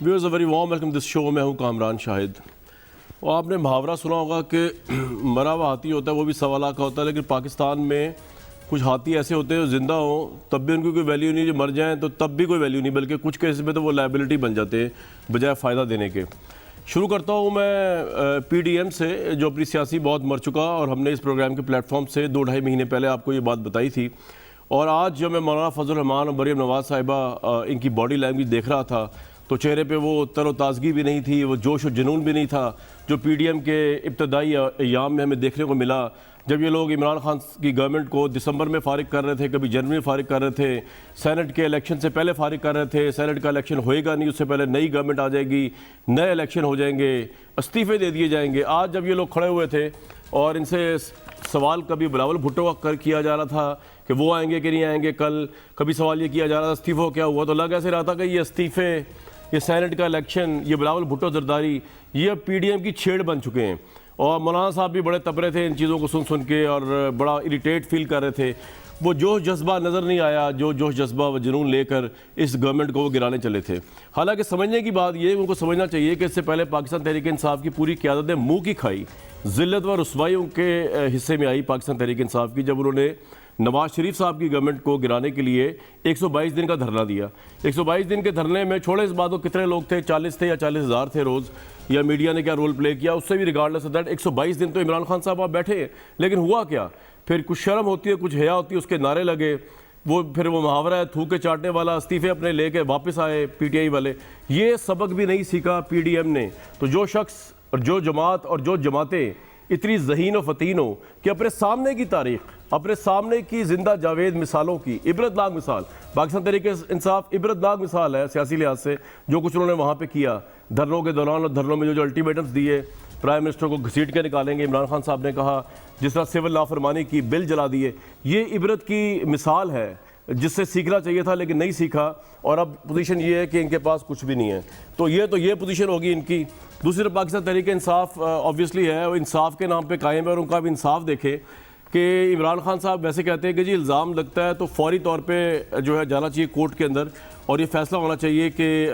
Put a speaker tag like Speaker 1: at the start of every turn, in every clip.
Speaker 1: Viewers a very warm welcome this show. میں ہوں کامران شاہد. اور آپ نے محاورہ سنا ہوگا کہ مرا ہوا ہاتھی ہوتا ہے وہ بھی 1.25 لاکھ کا ہوتا ہے، لیکن پاکستان میں کچھ ہاتھی ایسے ہوتے ہیں جو زندہ ہوں تب بھی ان کی کوئی ویلیو نہیں، جو مر جائیں تو تب بھی کوئی ویلیو نہیں، بلکہ کچھ کیسز میں تو وہ لائبلٹی بن جاتے ہیں بجائے فائدہ دینے کے. شروع کرتا ہوں میں پی ڈی ایم سے، جو اپنی سیاسی بہت مر چکا، اور ہم نے اس پروگرام کے پلیٹ فارم سے 2-2.5 مہینے پہلے آپ کو یہ بات بتائی تھی. اور آج جب میں مولانا فضل الرحمان اور مریم نواز صاحبہ ان کی باڈی لینگویج دیکھ رہا تھا تو چہرے پہ وہ تر و تازگی بھی نہیں تھی، وہ جوش و جنون بھی نہیں تھا جو پی ڈی ایم کے ابتدائی ایام میں ہمیں دیکھنے کو ملا، جب یہ لوگ عمران خان کی گورنمنٹ کو دسمبر میں فارغ کر رہے تھے، کبھی جنوری میں فارغ کر رہے تھے، سینٹ کے الیکشن سے پہلے فارغ کر رہے تھے، سینٹ کا الیکشن ہوئے گا نہیں، اس سے پہلے نئی گورنمنٹ آ جائے گی، نئے الیکشن ہو جائیں گے، استعفے دے دیے جائیں گے. آج جب یہ لوگ کھڑے ہوئے تھے اور ان سے سوال کبھی بلاول بھٹو کا کیا جا رہا تھا کہ وہ آئیں گے کہ نہیں آئیں گے کل، کبھی سوال یہ کیا جا رہا تھا استعفوں کیا ہوا، تو لگ ایسے رہا تھا کہ یہ استعفے، یہ سینٹ کا الیکشن، یہ بلاول بھٹو زرداری، یہ اب پی ڈی ایم کی چھیڑ بن چکے ہیں. اور مولانا صاحب بھی بڑے تبرے تھے ان چیزوں کو سن کے اور بڑا اریٹیٹ فیل کر رہے تھے. وہ جوش جذبہ نظر نہیں آیا جو جوش جذبہ و جنون لے کر اس گورنمنٹ کو وہ گرانے چلے تھے. حالانکہ سمجھنے کی بات یہ ان کو سمجھنا چاہیے کہ اس سے پہلے پاکستان تحریک انصاف کی پوری قیادت نے منہ کی کھائی، ذلت و رسوائی ان کے حصے میں آئی پاکستان تحریک انصاف کی، جب انہوں نے نواز شریف صاحب کی گورنمنٹ کو گرانے کے لیے 122 دن کا دھرنا دیا. 122 دن کے دھرنے میں چھوڑے اس بات کو کتنے لوگ تھے، 40 تھے یا 40,000 تھے روز، یا میڈیا نے کیا رول پلے کیا، اس سے بھی ریگارڈلیس آف دیٹ 122 دن تو عمران خان صاحب آپ بیٹھے ہیں. لیکن ہوا کیا؟ پھر کچھ شرم ہوتی ہے، کچھ حیا ہوتی ہے، اس کے نعرے لگے، پھر وہ محاورہ ہے تھوکے چاٹنے والا، استعفے اپنے لے کے واپس آئے پی ٹی آئی والے. یہ سبق بھی نہیں سیکھا پی ڈی ایم نے. تو جو شخص اور جو جماعت اور جو جماعتیں اتنی ذہین و فتین ہو کہ اپنے سامنے کی تاریخ، اپنے سامنے کی زندہ جاوید مثالوں کی عبرت ناک مثال، پاکستان تحریک انصاف عبرت ناک مثال ہے سیاسی لحاظ سے، جو کچھ انہوں نے وہاں پہ کیا دھرنوں کے دوران، اور دھرنوں میں جو الٹیمیٹمز دیے، پرائم منسٹر کو گھسیٹ کے نکالیں گے عمران خان صاحب نے کہا، جس طرح سول نافرمانی کی بل جلا دیے. یہ عبرت کی مثال ہے جس سے سیکھنا چاہیے تھا لیکن نہیں سیکھا. اور اب پوزیشن یہ ہے کہ ان کے پاس کچھ بھی نہیں ہے. تو یہ پوزیشن ہوگی ان کی. دوسری طرف پاکستان تحریک انصاف آبویسلی ہے، وہ انصاف کے نام پہ قائم ہے، اور ان کا بھی انصاف دیکھے کہ عمران خان صاحب ویسے کہتے ہیں کہ جی الزام لگتا ہے تو فوری طور پہ جو ہے جانا چاہیے کورٹ کے اندر، اور یہ فیصلہ ہونا چاہیے کہ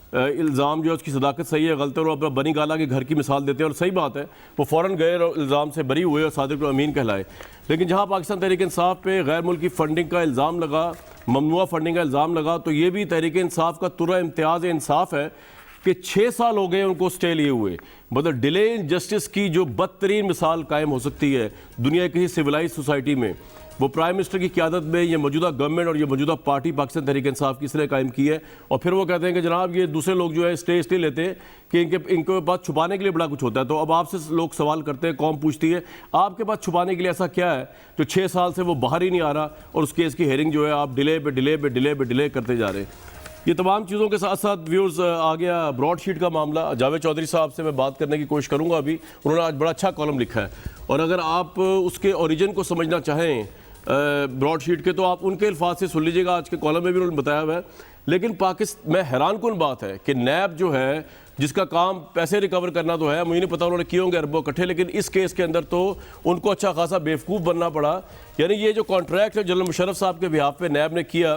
Speaker 1: الزام جو ہے اس کی صداقت صحیح ہے غلط ہے. اور اپنا بنی گالا کے گھر کی مثال دیتے ہیں، اور صحیح بات ہے، وہ فوراً گئے اور الزام سے بری ہوئے اور صادق امین کہلائے. لیکن جہاں پاکستان تحریک انصاف پہ غیر ملکی فنڈنگ کا الزام لگا، ممنوعہ فنڈنگ کا الزام لگا، تو یہ بھی تحریک انصاف کا ترہ امتیاز انصاف ہے کہ 6 سال ہو گئے ان کو سٹے لیے ہوئے. مطلب ڈیلے ان جسٹس کی جو بدترین مثال قائم ہو سکتی ہے دنیا کی کسی سویلائز سوسائٹی میں، وہ پرائم منسٹر کی قیادت میں یہ موجودہ گورنمنٹ اور یہ موجودہ پارٹی پاکستان تحریک انصاف کی اس نے قائم کی ہے. اور پھر وہ کہتے ہیں کہ جناب یہ دوسرے لوگ جو ہے اسٹے لیتے ہیں کہ ان کے پاس چھپانے کے لیے بڑا کچھ ہوتا ہے. تو اب آپ سے لوگ سوال کرتے ہیں، قوم پوچھتی ہے آپ کے پاس چھپانے کے لیے ایسا کیا ہے جو 6 سال سے وہ باہر ہی نہیں آ رہا، اور اس کیس کی ہیئرنگ جو ہے آپ ڈیلے کرتے جا رہے ہیں. یہ تمام چیزوں کے ساتھ ساتھ ویورز آ گیا براڈ شیٹ کا معاملہ. جاوید چودھری صاحب سے میں بات کرنے کی کوشش کروں گا ابھی. انہوں نے آج بڑا اچھا کالم لکھا ہے، اور اگر آپ اس کے اوریجن کو سمجھنا چاہیں براڈ شیٹ کے تو آپ ان کے الفاظ سے سن لیجیے گا. آج کے کالم میں بھی انہوں نے بتایا ہوا ہے. لیکن میں حیران کن بات ہے کہ نیب جو ہے جس کا کام پیسے ریکور کرنا تو ہے، مجھے نہیں پتا انہوں نے کیے ہوں گے اربوں اکٹھے، لیکن اس کیس کے اندر تو ان کو اچھا خاصا بیوقوف بننا پڑا. یعنی یہ جو کانٹریکٹ ہے جنرل مشرف صاحب کے بہاف پہ نیب نے کیا،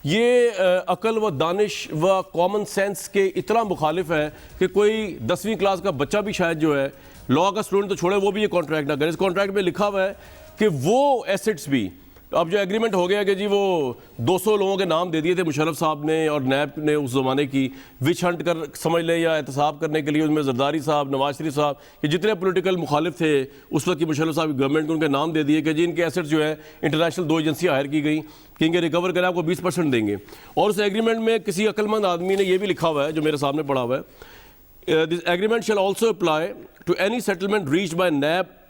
Speaker 1: یہ عقل و دانش و کامن سینس کے اتنا مخالف ہے کہ کوئی 10ویں کلاس کا بچہ بھی شاید جو ہے لاء کا اسٹوڈنٹ تو چھوڑے وہ بھی یہ کانٹریکٹ نہ کرے. اس کانٹریکٹ میں لکھا ہوا ہے کہ وہ ایسٹس بھی، اب جو ایگریمنٹ ہو گیا کہ جی وہ 200 لوگوں کے نام دے دیے تھے مشرف صاحب نے اور نیب نے اس زمانے کی، وچ ہنٹ کر سمجھ لیں یا احتساب کرنے کے لیے، اس میں زرداری صاحب، نواز شریف صاحب، یہ جتنے پولیٹیکل مخالف تھے اس وقت کی مشرف صاحب کی گورنمنٹ کو، ان کے نام دے دیے کہ جی ان کے ایسٹس جو ہے انٹرنیشنل 2 ایجنسیاں ہائر کی گئیں کہ ان کے ریکور کریں آپ کو 20% دیں گے. اور اس ایگریمنٹ میں کسی عقل مند آدمی نے یہ بھی لکھا ہوا ہے جو میرے سامنے پڑا ہوا ہے، this agreement shall also apply to any settlement reached by NAB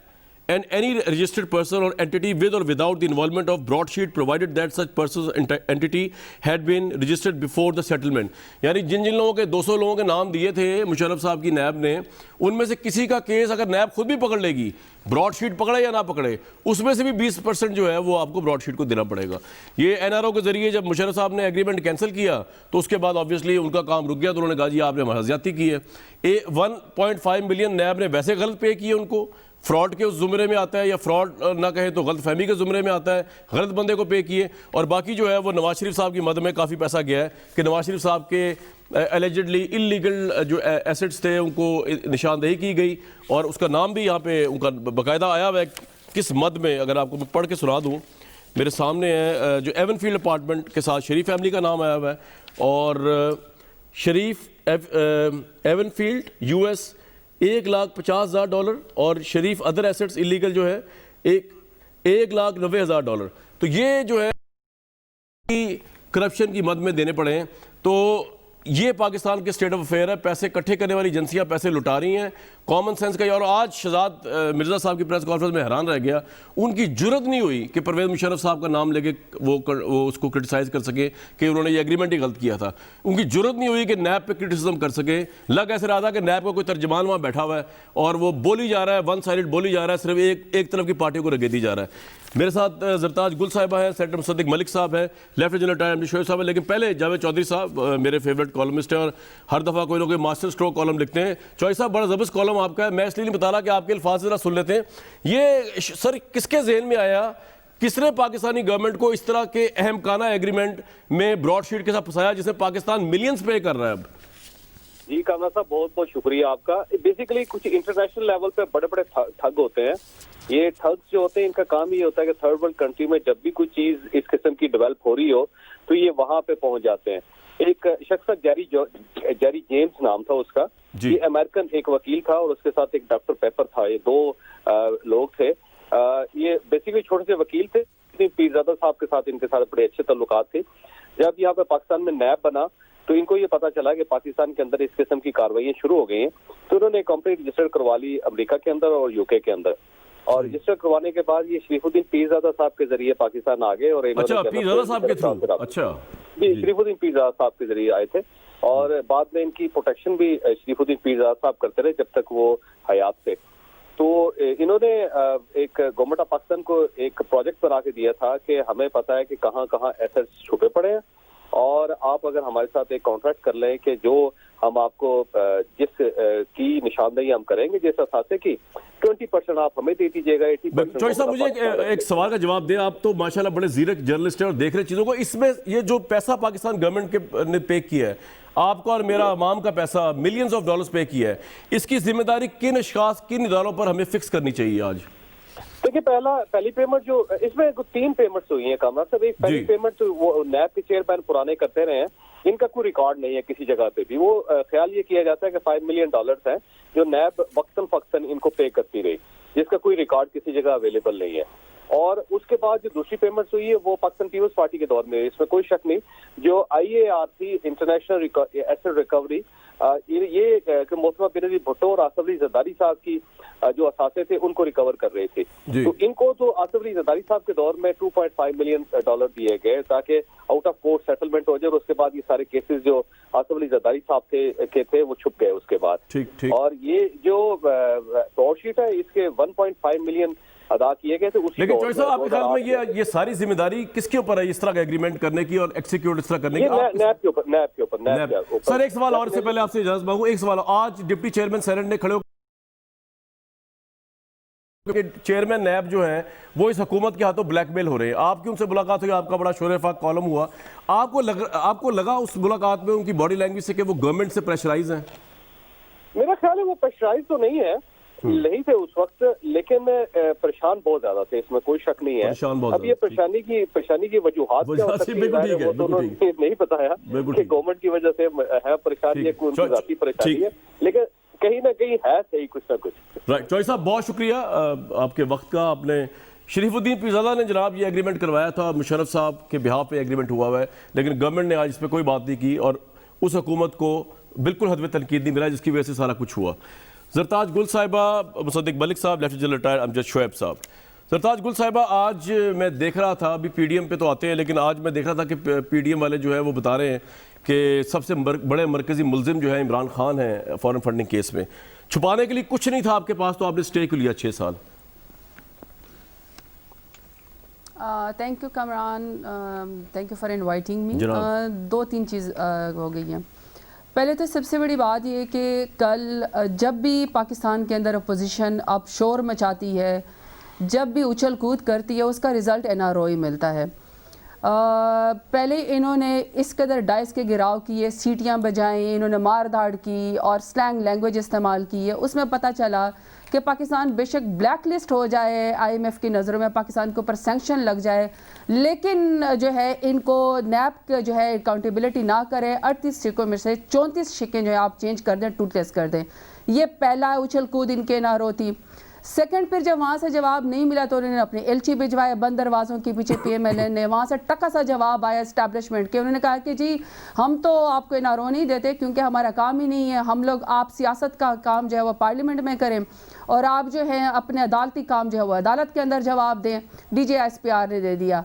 Speaker 1: and any registered person or entity with or without the involvement of broadsheet provided that such person's entity had been registered before the settlement. یعنی جن لوگوں کے 200 لوگوں کے نام دیے تھے مشرف صاحب کی نیب نے، ان میں سے کسی کا کیس اگر نیب خود بھی پکڑ لے گی، براڈ شیٹ پکڑے یا نہ پکڑے، اس میں سے بھی 20% جو ہے وہ آپ کو براڈ شیٹ کو دینا پڑے گا. یہ این آر او کے ذریعے جب مشرف صاحب نے ایگریمنٹ کینسل کیا تو اس کے بعد آبویسلی ان کا کام رک گیا، تو انہوں نے کہا جی آپ نے ہمارا زیادتی کی ہے. 1.5 ملین نیب نے ویسے غلط پے کیے ان کو، فراڈ کے اس زمرے میں آتا ہے یا فراڈ نہ کہیں تو غلط فہمی کے زمرے میں آتا ہے, غلط بندے کو پے کیے. اور باقی جو ہے وہ نواز شریف صاحب کی مد میں کافی پیسہ گیا ہے کہ نواز شریف صاحب کے ایلیجڈلی انلیگل جو ایسٹس تھے ان کو نشاندہی کی گئی, اور اس کا نام بھی یہاں پہ ان کا باقاعدہ آیا ہوا ہے کس مد میں. اگر آپ کو میں پڑھ کے سنا دوں, میرے سامنے ہے جو ایون فیلڈ اپارٹمنٹ کے ساتھ شریف فیملی کا نام آیا ہوا ہے, اور شریف ایون فیلڈ یو ایس $1,50,000, اور شریف ادر ایسٹس انلیگل جو ہے $1,90,000. تو یہ جو ہے کرپشن کی مد میں دینے پڑے ہیں. تو یہ پاکستان کے سٹیٹ آف افیئر ہے. پیسے اکٹھے کرنے والی ایجنسیاں پیسے لٹا رہی ہیں کامن سینس کا. اور آج شہزاد مرزا صاحب کی پریس کانفرنس میں حیران رہ گیا, ان کی جرت نہیں ہوئی کہ پرویز مشرف صاحب کا نام لے کے وہ اس کو کرٹیسائز کر سکے کہ انہوں نے یہ ایگریمنٹ ہی غلط کیا تھا. ان کی جرت نہیں ہوئی کہ نیب پہ کرٹیسزم کر سکے. لگ ایسے رہا تھا کہ نیب کا کوئی ترجمان وہاں بیٹھا ہوا ہے اور وہ بولی جا رہا ہے, ون سائڈڈ بولی جا رہا ہے, صرف ایک طرف کی پارٹیوں کو رگیدی جا رہا ہے. میرے ساتھ زرتاج گل صاحبہ ہیں, سینیٹر مصدق ملک صاحب ہیں, لیفٹیننٹ جنرل ریٹائرڈ امجد شعیب صاحب ہیں. لیکن پہلے جاوید چودھری صاحب میرے فیورٹ کالمسٹ ہیں اور ہر دفعہ کوئی نہ کوئی ماسٹر اسٹروک کالم لکھتے ہیں. چودھری صاحب بڑا زبردست کالم آپ کا ہے, میں اس لیے نہیں بتا رہا کہ آپ کے الفاظ ذرا سن لیتے ہیں. یہ سر کس کے ذہن میں آیا, کس نے پاکستانی گورنمنٹ کو اس طرح کے اہم کانہ ایگریمنٹ میں براڈ شیٹ کے ساتھ پھنسایا جسے پاکستان ملینز پے کر رہا ہے اب؟
Speaker 2: جی کامران صاحب بہت بہت شکریہ آپ کا. بیسیکلی کچھ انٹرنیشنل لیول پہ بڑے بڑے ٹھگ ہوتے ہیں. یہ ٹھگس جو ہوتے ہیں ان کا کام یہ ہوتا ہے کہ تھرڈ ورلڈ کنٹری میں جب بھی کوئی چیز اس قسم کی ڈیولپ ہو رہی ہو تو یہ وہاں پہ پہنچ جاتے ہیں. ایک شخص جیری جیمز نام تھا اس کا, یہ امریکن ایک وکیل تھا اور اس کے ساتھ ایک ڈاکٹر پیپر تھا. یہ دو لوگ تھے. یہ بیسیکلی چھوٹے سے وکیل تھے. پیرزادہ صاحب کے ساتھ ان کے ساتھ بڑے اچھے تعلقات تھے. جب یہاں پہ پاکستان میں نیب بنا تو ان کو یہ پتا چلا کہ پاکستان کے اندر اس قسم کی کاروائیاں شروع ہو گئی ہیں, تو انہوں نے کمپنی رجسٹر کروا لی امریکہ کے اندر اور یو کے کے اندر. اور رجسٹر کروانے کے بعد یہ شریف الدین پیرزادہ صاحب کے ذریعے پاکستان آ گئے. اور
Speaker 1: پیرزادہ صاحب کے تھرو؟ اچھا
Speaker 2: جی, شریف الدین پیرزادہ صاحب کے ذریعے آئے تھے. اور بعد میں ان کی پروٹیکشن بھی شریف الدین پیرزادہ صاحب کرتے رہے جب تک وہ حیات تھے. تو انہوں نے ایک گورنمنٹ آف پاکستان کو ایک پروجیکٹ بنا کے دیا تھا کہ ہمیں پتا ہے کہ کہاں کہاں ایسٹس چھپے پڑے ہیں, اور آپ اگر ہمارے ساتھ ایک کانٹریکٹ کر لیں کہ جو ہم آپ کو جس کی نشاندہی ہم کریں گے جس اثاثے کی 20% آپ ہمیں دے دیجیے گا. 80%
Speaker 1: چوہدری صاحب مجھے ایک سوال کا جواب دیں. آپ تو ماشاءاللہ بڑے زیرک جرنلسٹ ہیں اور دیکھ رہے چیزوں کو. اس میں یہ جو پیسہ پاکستان گورنمنٹ کے نے پے کیا ہے, آپ کا اور میرا عوام کا پیسہ ملینز آف ڈالرز پے کیا ہے, اس کی ذمہ داری کن اشخاص کن اداروں پر ہمیں فکس کرنی چاہیے آج؟
Speaker 2: دیکھیے پہلی پیمنٹ جو اس میں 3 پیمنٹس ہوئی ہیں کامران صاحب. ایک پہلی پیمنٹ وہ نیب کے چیئرمین پرانے کرتے رہے ہیں, ان کا کوئی ریکارڈ نہیں ہے کسی جگہ پہ بھی. وہ خیال یہ کیا جاتا ہے کہ $5 ملین ہیں جو نیب وقتاً فوقتاً ان کو پے کرتی رہی, جس کا کوئی ریکارڈ کسی جگہ اویلیبل نہیں ہے. اور اس کے بعد جو دوسری پیمنٹس ہوئی ہے وہ پاکستان پیپلز پارٹی کے دور میں, اس میں کوئی شک نہیں. جو IAR تھی انٹرنیشنل ایسٹ ریکوری, یہ کہ محترمہ بینظیر بھٹو اور آصف علی زرداری صاحب کی جو اثاثے تھے ان کو ریکور کر رہے تھے. تو ان کو تو آصف علی زرداری صاحب کے دور میں $2.5 ملین دیے گئے تاکہ آؤٹ آف کورٹ سیٹلمنٹ ہو جائے, اور اس کے بعد یہ سارے کیسز جو آصف علی زرداری صاحب کے تھے وہ چھپ گئے اس کے بعد. اور یہ جو براڈ شیٹ ہے اس کے 1.5 ملین ادا کیے گئے تھے.
Speaker 1: لیکن چوہدری صاحب آپ کے خیال میں یہ ساری ذمہ داری کس کے اوپر ہے اس طرح کا ایگریمنٹ کرنے کی اور ایکسیکیوٹ اس طرح کرنے کی؟
Speaker 2: نیب کے اوپر.
Speaker 1: سر ایک سوال اور, سے پہلے آپ سے اجازت مانگوں, ایک سوال. آج ڈپٹی چیئرمین سینیٹ نے کھڑے ہو کہ چیئرمین نیب جو ہیں وہ اس حکومت کے ہاتھوں بلیک میل ہو رہے ہیں. آپ کی ان سے ملاقات ہوئی, آپ کا بڑا شور فاق کالم ہوا, آپ کو لگا اس ملاقات میں ان کی باڈی لینگویج سے کہ وہ گورنمنٹ سے پریشرائز ہیں؟
Speaker 2: میرا خیال ہے وہ پریشرائز تو نہیں ہے, نہیں تھے اس وقت, لیکن پریشان بہت زیادہ تھے, اس میں کوئی شک نہیں ہے. اب یہ پریشانی کی وجوہات کیا ہو سکتی ہے وہ تو انہوں نے نہیں بتایا کہ گورنمنٹ کی وجہ سے ہے پریشانی, ان کی ذاتی پریشانی ہے, لیکن کہیں نہ کہیں ہے صحیح کچھ نہ کچھ.
Speaker 1: رائٹ. چوہدری صاحب بہت شکریہ آپ کے وقت کا. آپ نے شریف الدین پیرزادہ نے جناب یہ ایگریمنٹ کروایا تھا, مشرف صاحب کے بہاف پہ ایگریمنٹ ہوا ہے, لیکن گورنمنٹ نے آج اس پہ کوئی بات نہیں کی اور اس حکومت کو بالکل حد تنقید نہیں ملا جس کی وجہ سے سارا کچھ ہوا. زرتاج گل صاحبہ, مصدق ملک صاحب, لیفٹیننٹ جنرل ریٹائرڈ امجد شعیب صاحب. زرتاج گل صاحبہ, آج میں دیکھ رہا تھا, ابھی پی ڈی ایم پہ تو آتے ہیں, لیکن آج میں دیکھ رہا تھا کہ پی ڈی ایم والے جو ہے وہ بتا رہے ہیں کہ سب سے بڑے مرکزی ملزم جو ہے عمران خان ہیں فارن فنڈنگ کیس میں. چھپانے کے لیے کچھ نہیں تھا آپ کے پاس, تو آپ نے اسٹے کیوں لیا 6 سال؟
Speaker 3: Thank you Kamran, thank you for inviting me. 2-3 چیز ہو گئی ہیں. پہلے تو سب سے بڑی بات یہ کہ کل جب بھی پاکستان کے اندر اپوزیشن اب شور مچاتی ہے، جب بھی اچھل کود کرتی ہے، اس کا رزلٹ NRO ہی ملتا ہے۔ پہلے انہوں نے اس قدر ڈائس کے گراؤ کیے، سیٹیاں بجائیں، انہوں نے مار دھاڑ کی اور سلینگ لینگویج استعمال کی ہے۔ اس میں پتہ چلا کہ پاکستان بے شک بلیک لسٹ ہو جائے IMF کی نظروں میں، پاکستان کے اوپر سینکشن لگ جائے، لیکن جو ہے ان کو نیب جو ہے اکاؤنٹیبلٹی نہ کرے، 38 سکوں میں سے 34 سکیں جو ہے آپ چینج کر دیں، ٹوٹلیس کر دیں۔ یہ پہلا اچھل کود ان کے NRO تھی۔ سیکنڈ، پھر جب وہاں سے جواب نہیں ملا تو انہوں نے اپنے ایلچی بھجوائے بند دروازوں کے پیچھے PMLN نے، وہاں سے ٹکا سا جواب آیا اسٹیبلشمنٹ کے، انہوں نے کہا کہ جی ہم تو آپ کو NRO نہیں دیتے کیونکہ ہمارا کام ہی نہیں ہے، ہم لوگ آپ سیاست کا کام جو ہے وہ پارلیمنٹ میں کریں اور آپ جو ہے اپنے عدالتی کام جو ہے وہ عدالت کے اندر جواب دیں۔ DGSPR نے دے دیا۔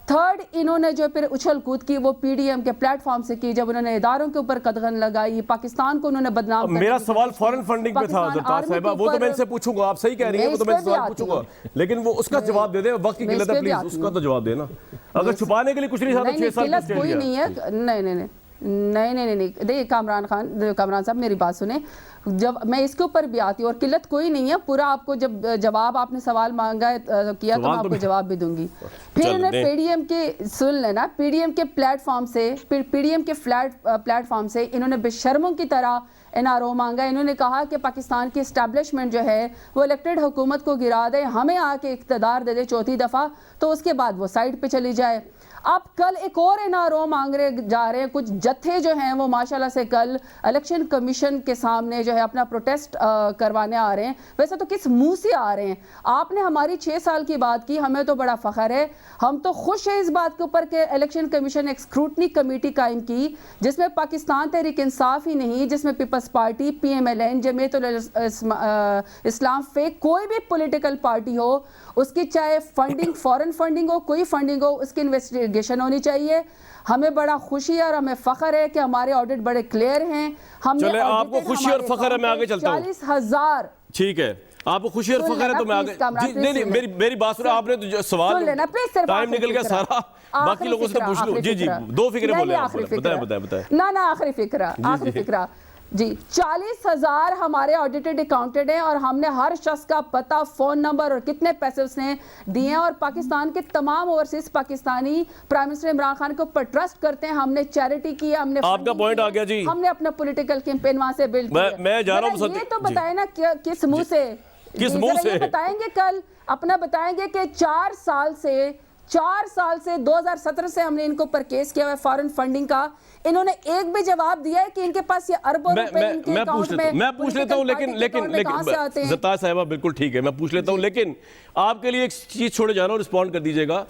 Speaker 3: تھرڈ، انہوں نے جو پھر اچھل کود کی وہ PDM کے پلیٹ فارم سے کی، جب انہوں نے اداروں کے اوپر قدغن لگائی، پاکستان کو انہوں نے بدنام کرنے کی
Speaker 1: میرا
Speaker 3: کوشش
Speaker 1: سوال
Speaker 3: کی۔
Speaker 1: فورن فنڈنگ پہ تھا زرتاج صاحبہ، وہ تو میں ان سے پوچھوں گا، آپ صحیح کہہ رہی ہیں، وہ تو میں ان سے سوال پوچھوں گا، لیکن وہ اس کا جواب دے دیں، وقت کی قلت ہے، پلیز اس کا تو جواب دینا۔ اگر چھپانے کے لیے کچھ نہیں تھا تو 6 سال
Speaker 3: قلت کوئی نہیں ہے، نہیں دیکھیے کامران صاحب میری بات سنیں، جب میں اس کے اوپر بھی آتی ہوں اور قلت کوئی نہیں ہے، پورا آپ کو جب جواب آپ نے سوال مانگا کیا تو میں آپ کو جواب بھی دوں گی۔ پھر انہوں نے PDM کے سن لینا، PDM کے پلیٹ فارم سے، PDM کے پلیٹ فارم سے انہوں نے بے شرموں کی طرح NRO مانگا۔ انہوں نے کہا کہ پاکستان کی اسٹیبلشمنٹ جو ہے وہ الیکٹڈ حکومت کو گرا دے، ہمیں آ کے اقتدار دے دے 4تھی دفعہ، تو اس کے بعد وہ سائڈ پہ چلی جائے۔ اب کل ایک اور NRO مانگ رہے جا رہے ہیں، کچھ جتھے جو ہیں وہ ماشاءاللہ سے کل الیکشن کمیشن کے سامنے جو ہے اپنا پروٹیسٹ کروانے آ رہے ہیں۔ ویسے تو کس منہ سے آ رہے ہیں؟ آپ نے ہماری 6 سال کی بات کی، ہمیں تو بڑا فخر ہے، ہم تو خوش ہیں اس بات کے اوپر کہ الیکشن کمیشن نے ایک اسکروٹنی کمیٹی قائم کی جس میں پاکستان تحریک انصاف ہی نہیں، جس میں پیپلز پارٹی، PMLN، جمعیت اسلام، فیک کوئی بھی پولیٹیکل پارٹی ہو، اس کی چاہے فنڈنگ، فورن فنڈنگ ہو، کوئی فنڈنگ ہو، اس کی انویسٹیگیشن ہونی چاہیے۔ ہمیں بڑا خوشی ہے اور ہمیں فخر ہے کہ ہمارے آڈٹ بڑے کلیئر ہیں۔ ہم
Speaker 1: چلے آپ کو خوشی اور فخر ہے، میں آگے چلتا ہوں۔
Speaker 3: 40,000
Speaker 1: ٹھیک ہے، آپ کو خوشی اور فخر ہے تو میں آگے، نہیں میری بات سنو، آپ نے تو سوال ٹائم نکل گیا سارا، باقی لوگوں سے پوچھ لوں۔ جی 2 فکرے بولے آپ، بتائیں۔
Speaker 3: نہ آخری فکرہ جی 40,000 ہمارے آڈیٹڈ اکاؤنٹڈ ہیں اور ہم نے ہر شخص کا پتہ، فون نمبر اور کتنے پیسے اس نے دیے ہیں، اور پاکستان کے تمام overseas Pakistani prime minister Imran Khan کے اوپر ٹرسٹ کرتے ہیں۔ ہم نے چیریٹی کی، ہم نے
Speaker 1: آپ کا پوائنٹ آ گیا جی،
Speaker 3: ہم نے اپنا پولیٹیکل کیمپین وہاں سے بلڈ کیا۔
Speaker 1: میں جا رہا ہوں،
Speaker 3: یہ تو بتائیں نا کس منہ سے،
Speaker 1: کس منہ سے
Speaker 3: بتائیں گے کل اپنا، بتائیں گے کہ 4 سال سے 2017 سے ہم نے ان کو پر کیس کیا ہوا ہے فارن فنڈنگ کا، انہوں نے ایک بھی جواب دیا ہے کہ ان کے پاس یہ اربوں روپے ان کے اکاؤنٹ میں
Speaker 1: پوچھ لیتا ہوں، لیکن زرتاج صاحبہ بالکل ٹھیک ہے، میں پوچھ لیتا ہوں، لیکن آپ کے لیے ایک چیز چھوڑے جا رہا ہوں، رسپونڈ کر دیجئے گا۔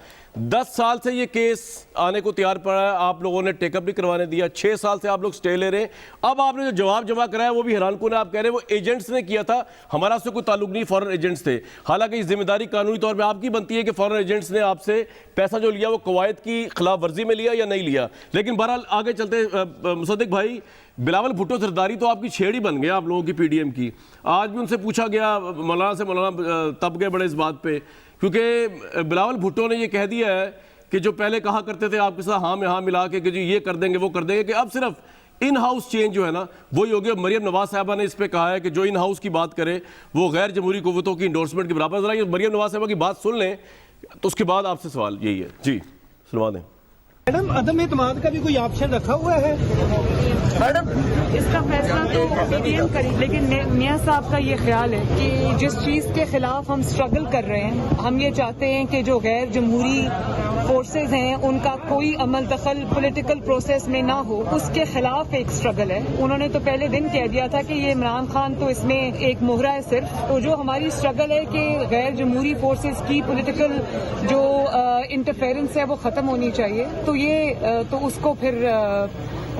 Speaker 1: 10 سال سے یہ کیس آنے کو تیار پڑا ہے، آپ لوگوں نے ٹیک اپ نہیں کروانے دیا، 6 سال سے آپ لوگ سٹے لے رہے ہیں، اب آپ نے جو جواب جمع کرایا وہ بھی حیران کن ہے، آپ کہہ رہے ہیں وہ ایجنٹس نے کیا تھا، ہمارا اس سے کوئی تعلق نہیں، فورن ایجنٹس تھے، حالانکہ یہ ذمہ داری قانونی طور پہ آپ کی بنتی ہے کہ فورن ایجنٹس نے آپ سے پیسہ جو لیا وہ قواعد کی خلاف ورزی میں لیا یا نہیں لیا۔ لیکن بہرحال آگے چلتے، مصدق بھائی، بلاول بھٹو زرداری تو آپ کی چھیڑی بن گیا آپ لوگوں کی PDM کی، آج بھی ان سے پوچھا گیا، مولانا تب گئے بڑے اس بات پہ، کیونکہ بلاول بھٹو نے یہ کہہ دیا ہے کہ جو پہلے کہا کرتے تھے آپ کے ساتھ ہاں میں ہاں ملا کے کہ جی یہ کر دیں گے وہ کر دیں گے، کہ اب صرف ان ہاؤس چینج جو ہے نا وہی ہو گیا۔ مریم نواز صاحبہ نے اس پہ کہا ہے کہ جو ان ہاؤس کی بات کرے وہ غیر جمہوری قوتوں کی انڈورسمنٹ کے برابر۔ ذرا یہ مریم نواز صاحبہ کی بات سن لیں تو اس کے بعد آپ سے سوال یہی ہے، جی سنوا دیں۔
Speaker 4: میڈم عدم اعتماد کا بھی کوئی آپشن رکھا ہوا ہے؟
Speaker 5: میڈم اس کا فیصلہ تو PDM کرے، لیکن میاں صاحب کا یہ خیال ہے کہ جس چیز کے خلاف ہم سٹرگل کر رہے ہیں، ہم یہ چاہتے ہیں کہ جو غیر جمہوری فورسز ہیں ان کا کوئی عمل دخل پولیٹیکل پروسیس میں نہ ہو، اس کے خلاف ایک سٹرگل ہے۔ انہوں نے تو پہلے دن کہہ دیا تھا کہ یہ عمران خان تو اس میں ایک مہرہ ہے صرف، تو جو ہماری سٹرگل ہے کہ غیر جمہوری فورسز کی پولیٹیکل جو انٹرفیرنس ہے وہ ختم ہونی چاہیے، تو یہ تو اس کو پھر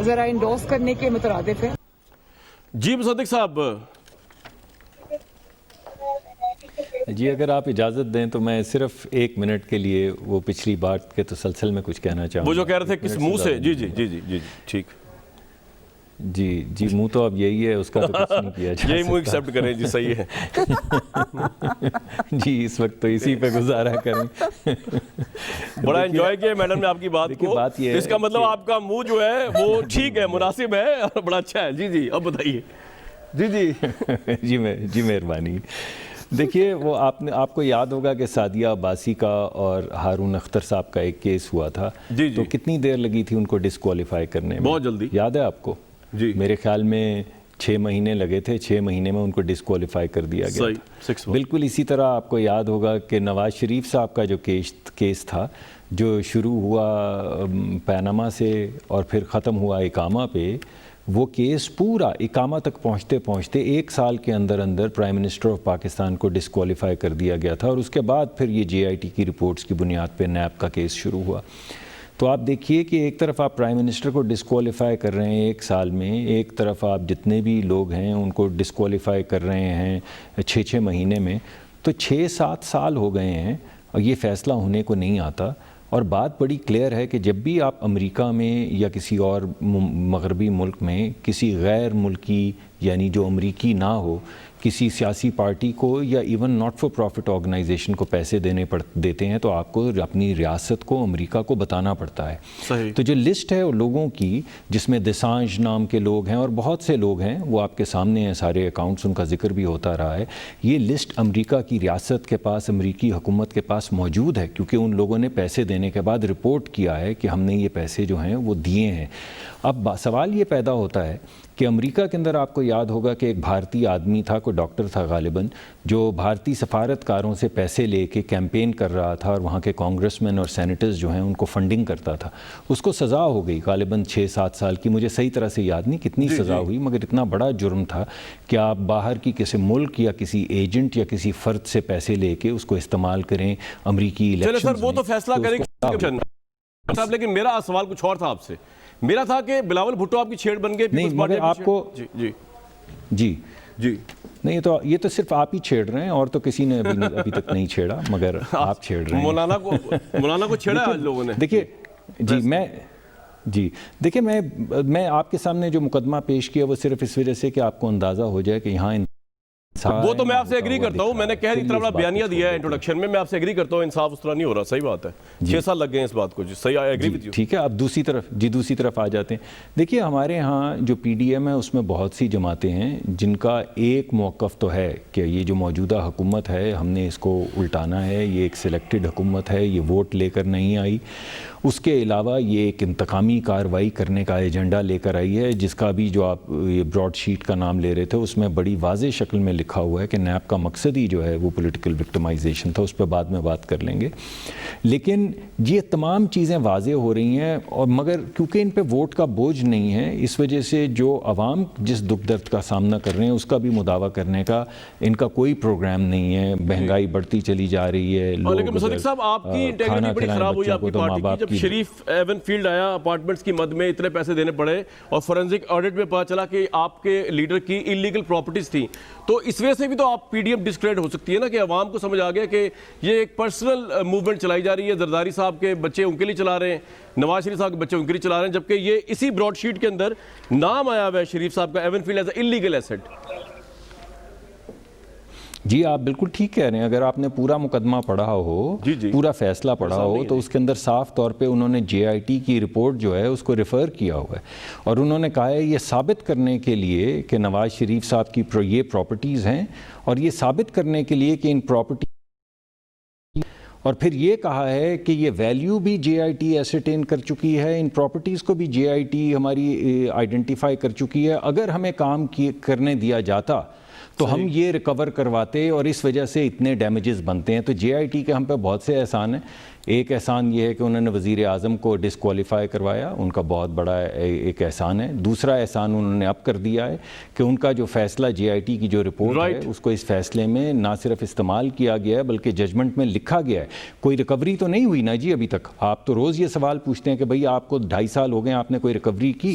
Speaker 5: ذرا انڈورس کرنے کے مترادف ہے۔
Speaker 1: جی مصدق صاحب
Speaker 6: جی اگر آپ اجازت دیں تو میں صرف 1 منٹ کے لیے وہ پچھلی بات کے تسلسل میں کچھ کہنا چاہوں گا۔
Speaker 1: وہ جو کہہ رہے تھے کس منہ سے، جی ٹھیک۔
Speaker 6: جی منہ تو اب یہی ہے, اس کا تو کچھ نہیں کیا جا
Speaker 1: یہی منہ ایکسیپٹ کریں جی, صحیح ہے
Speaker 6: جی اس وقت تو اسی پہ گزارا کریں.
Speaker 1: بڑا انجوائے کیا میڈم نے آپ کی بات کو, اس کا مطلب آپ کا منہ جو ہے وہ ٹھیک ہے, مناسب ہے اور بڑا اچھا ہے. جی اب بتائیے.
Speaker 6: جی مہربانی. دیکھیے وہ آپ کو یاد ہوگا کہ سعدیہ عباسی کا اور ہارون اختر صاحب کا ایک کیس ہوا تھا, تو کتنی دیر لگی تھی ان کو ڈسکوالیفائی کرنے میں؟
Speaker 1: بہت جلدی.
Speaker 6: یاد ہے آپ کو؟ جی میرے خیال میں 6 مہینے لگے تھے, 6 مہینے میں ان کو ڈسکوالیفائی کر دیا گیا. بالکل اسی طرح آپ کو یاد ہوگا کہ نواز شریف صاحب کا جو کیس تھا, جو شروع ہوا پیناما سے اور پھر ختم ہوا اقامہ پہ, وہ کیس پورا اقامہ تک پہنچتے پہنچتے 1 سال کے اندر پرائم منسٹر آف پاکستان کو ڈسکوالیفائی کر دیا گیا تھا, اور اس کے بعد پھر یہ JIT کی رپورٹس کی بنیاد پہ نیب کا کیس شروع ہوا. تو آپ دیکھیے کہ ایک طرف آپ پرائم منسٹر کو ڈسکوالیفائی کر رہے ہیں 1 سال میں, ایک طرف آپ جتنے بھی لوگ ہیں ان کو ڈسکوالیفائی کر رہے ہیں 6 مہینے میں. تو 6-7 سال ہو گئے ہیں اور یہ فیصلہ ہونے کو نہیں آتا. اور بات بڑی کلیئر ہے کہ جب بھی آپ امریکہ میں یا کسی اور مغربی ملک میں کسی غیر ملکی یعنی جو امریکی نہ ہو کسی سیاسی پارٹی کو یا even not for profit organisation کو پیسے دیتے ہیں, تو آپ کو اپنی ریاست کو امریکہ کو بتانا پڑتا ہے.
Speaker 1: صحیح.
Speaker 6: تو جو لسٹ ہے لوگوں کی, جس میں دسانج نام کے لوگ ہیں اور بہت سے لوگ ہیں, وہ آپ کے سامنے ہیں, سارے اکاؤنٹس ان کا ذکر بھی ہوتا رہا ہے. یہ لسٹ امریکہ کی ریاست کے پاس, امریکی حکومت کے پاس موجود ہے, کیونکہ ان لوگوں نے پیسے دینے کے بعد رپورٹ کیا ہے کہ ہم نے یہ پیسے جو ہیں وہ دیے ہیں. اب سوال یہ پیدا ہوتا ہے کہ امریکہ کے اندر آپ کو یاد ہوگا کہ ایک بھارتی آدمی تھا, کوئی ڈاکٹر تھا غالباً, جو بھارتی سفارتکاروں سے پیسے لے کے کیمپین کر رہا تھا اور وہاں کے کانگریس مین اور سینیٹرز جو ہیں ان کو فنڈنگ کرتا تھا. اس کو سزا ہو گئی غالباً 6-7 سال کی, مجھے صحیح طرح سے یاد نہیں کتنی سزا ہوئی, مگر اتنا بڑا جرم تھا کہ آپ باہر کی کسی ملک یا کسی ایجنٹ یا کسی فرد سے پیسے لے کے اس کو استعمال کریں امریکی الیکشنز میں.
Speaker 1: سر وہ تو فیصلہ کرے گا, لیکن میرا سوال کچھ اور تھا آپ سے. میرا تھا کہ بلاول بھٹو آپ کی چھیڑ بن گئے.
Speaker 6: نہیں مگر آپ کو جی نہیں, تو یہ تو صرف آپ ہی چھیڑ رہے ہیں, اور تو کسی نے ابھی تک نہیں چھیڑا, مگر آپ چھیڑ رہے ہیں.
Speaker 1: مولانا کو چھیڑا آج لوگوں نے.
Speaker 6: دیکھیے دیکھیے میں آپ کے سامنے جو مقدمہ پیش کیا وہ صرف اس وجہ سے کہ آپ کو اندازہ ہو جائے کہ یہاں
Speaker 1: وہ تو میں آپ سے ایگری کرتا ہوں, میں نے کہہ اتنا بڑا بیانیہ دیا ہے انٹروڈکشن میں آپ سے ایگری کرتا ہوں, انصاف اس طرح نہیں ہو رہا. صحیح بات ہے, 6 سال لگ گئے ہیں اس بات کو. صحیح, آئی ایگری وتھ یو.
Speaker 6: ٹھیک ہے, اب دوسری طرف آ جاتے ہیں. دیکھیے ہمارے ہاں جو PDM ہے اس میں بہت سی جماعتیں ہیں جن کا ایک موقف تو ہے کہ یہ جو موجودہ حکومت ہے ہم نے اس کو الٹانا ہے, یہ ایک سلیکٹڈ حکومت ہے, یہ ووٹ لے کر نہیں آئی. اس کے علاوہ یہ ایک انتقامی کارروائی کرنے کا ایجنڈا لے کر آئی ہے, جس کا بھی جو آپ یہ براڈ شیٹ کا نام لے رہے تھے اس میں بڑی واضح شکل میں لکھا ہوا ہے کہ نیب کا مقصد ہی جو ہے وہ پولیٹیکل وکٹمائزیشن تھا. اس پہ بعد میں بات کر لیں گے. لیکن یہ تمام چیزیں واضح ہو رہی ہیں, اور مگر کیونکہ ان پہ ووٹ کا بوجھ نہیں ہے, اس وجہ سے جو عوام جس دکھ درد کا سامنا کر رہے ہیں اس کا بھی مداوع کرنے کا ان کا کوئی پروگرام نہیں ہے. مہنگائی بڑھتی چلی جا رہی ہے.
Speaker 1: لیکن مصدق صاحب آپ کی انٹیگریٹی بڑی خراب ہوئی آپ کی پارٹی کی, جب شریف ایون فیلڈ آیا اپارٹمنٹس کی مد میں اتنے پیسے دینے پڑے اور فورنزک آڈٹ میں پتا چلا کہ آپ کے لیڈر کی انلیگل پراپرٹیز تھیں, تو اس وجہ سے بھی تو آپ PDM ڈسکریڈٹ ہو سکتی ہے نا, کہ عوام کو سمجھ آ گیا کہ یہ ایک پرسنل موومنٹ چلائی جا رہی ہے, زرداری صاحب کے بچے ان کے لیے چلا رہے ہیں, نواز شریف صاحب کے بچے ان کے لیے چلا رہے ہیں, جبکہ یہ اسی براڈ شیٹ کے اندر نام آیا ہوا ہے شریف صاحب کا Avenfield as a illegal asset.
Speaker 6: جی آپ بالکل ٹھیک کہہ رہے ہیں. اگر آپ نے پورا مقدمہ پڑھا ہو, پورا فیصلہ پڑھا ہو, تو اس کے اندر صاف طور پہ انہوں نے JIT کی رپورٹ جو ہے اس کو ریفر کیا ہوا ہے, اور انہوں نے کہا ہے یہ ثابت کرنے کے لیے کہ نواز شریف صاحب کی یہ پراپرٹیز ہیں, اور یہ ثابت کرنے کے لیے کہ ان پراپرٹی, اور پھر یہ کہا ہے کہ یہ ویلیو بھی JIT ایسرٹین کر چکی ہے, ان پراپرٹیز کو بھی JIT ہماری آئیڈینٹیفائی کر چکی ہے. اگر ہمیں کام کرنے دیا جاتا تو ہم یہ ریکور کرواتے, اور اس وجہ سے اتنے ڈیمیجز بنتے ہیں. تو JIT کے ہم پہ بہت سے احسان ہیں. ایک احسان یہ ہے کہ انہوں نے وزیر اعظم کو ڈسکوالیفائی کروایا, ان کا بہت بڑا ایک احسان ہے. دوسرا احسان انہوں نے اب کر دیا ہے کہ ان کا جو فیصلہ JIT کی جو رپورٹ ہے اس کو اس فیصلے میں نہ صرف استعمال کیا گیا ہے بلکہ ججمنٹ میں لکھا گیا ہے. کوئی ریکوری تو نہیں ہوئی نا جی ابھی تک. آپ تو روز یہ سوال پوچھتے ہیں کہ بھئی آپ کو 2.5 سال ہو گئے, آپ نے کوئی ریکوری کی؟